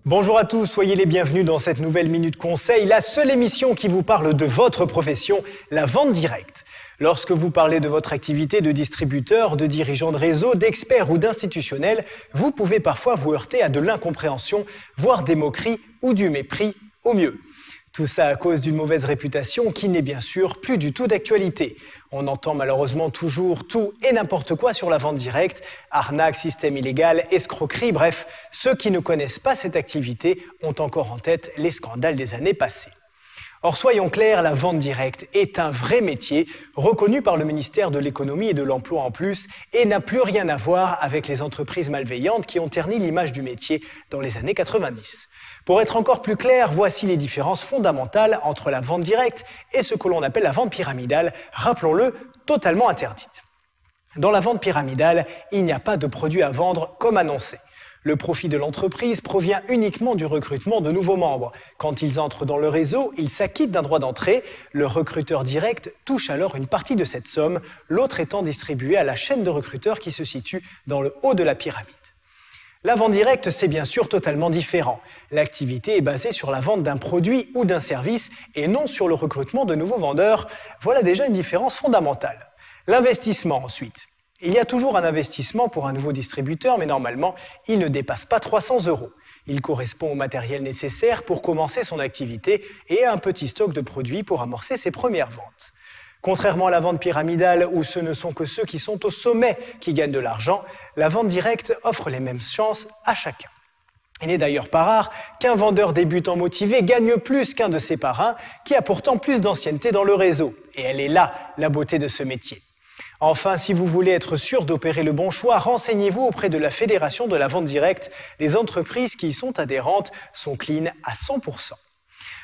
Bonjour à tous, soyez les bienvenus dans cette nouvelle Minute Conseil, la seule émission qui vous parle de votre profession, la vente directe. Lorsque vous parlez de votre activité de distributeur, de dirigeant de réseau, d'expert ou d'institutionnel, vous pouvez parfois vous heurter à de l'incompréhension, voire des moqueries ou du mépris au mieux. Tout ça à cause d'une mauvaise réputation qui n'est bien sûr plus du tout d'actualité. On entend malheureusement toujours tout et n'importe quoi sur la vente directe, arnaque, système illégal, escroquerie, bref, ceux qui ne connaissent pas cette activité ont encore en tête les scandales des années passées. Or, soyons clairs, la vente directe est un vrai métier, reconnu par le ministère de l'Économie et de l'Emploi en plus, et n'a plus rien à voir avec les entreprises malveillantes qui ont terni l'image du métier dans les années 90. Pour être encore plus clair, voici les différences fondamentales entre la vente directe et ce que l'on appelle la vente pyramidale, rappelons-le, totalement interdite. Dans la vente pyramidale, il n'y a pas de produit à vendre comme annoncé. Le profit de l'entreprise provient uniquement du recrutement de nouveaux membres. Quand ils entrent dans le réseau, ils s'acquittent d'un droit d'entrée. Le recruteur direct touche alors une partie de cette somme, l'autre étant distribué à la chaîne de recruteurs qui se situe dans le haut de la pyramide. La vente directe, c'est bien sûr totalement différent. L'activité est basée sur la vente d'un produit ou d'un service et non sur le recrutement de nouveaux vendeurs. Voilà déjà une différence fondamentale. L'investissement ensuite. Il y a toujours un investissement pour un nouveau distributeur, mais normalement, il ne dépasse pas 300 €. Il correspond au matériel nécessaire pour commencer son activité et à un petit stock de produits pour amorcer ses premières ventes. Contrairement à la vente pyramidale, où ce ne sont que ceux qui sont au sommet qui gagnent de l'argent, la vente directe offre les mêmes chances à chacun. Il n'est d'ailleurs pas rare qu'un vendeur débutant motivé gagne plus qu'un de ses parrains, qui a pourtant plus d'ancienneté dans le réseau. Et elle est là, la beauté de ce métier. Enfin, si vous voulez être sûr d'opérer le bon choix, renseignez-vous auprès de la Fédération de la vente directe. Les entreprises qui y sont adhérentes sont clean à 100%.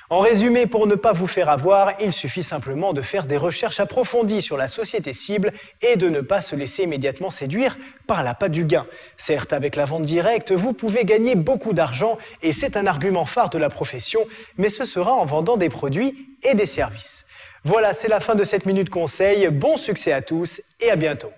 En résumé, pour ne pas vous faire avoir, il suffit simplement de faire des recherches approfondies sur la société cible et de ne pas se laisser immédiatement séduire par l'appât du gain. Certes, avec la vente directe, vous pouvez gagner beaucoup d'argent et c'est un argument phare de la profession, mais ce sera en vendant des produits et des services. Voilà, c'est la fin de cette Minute Conseil. Bon succès à tous et à bientôt.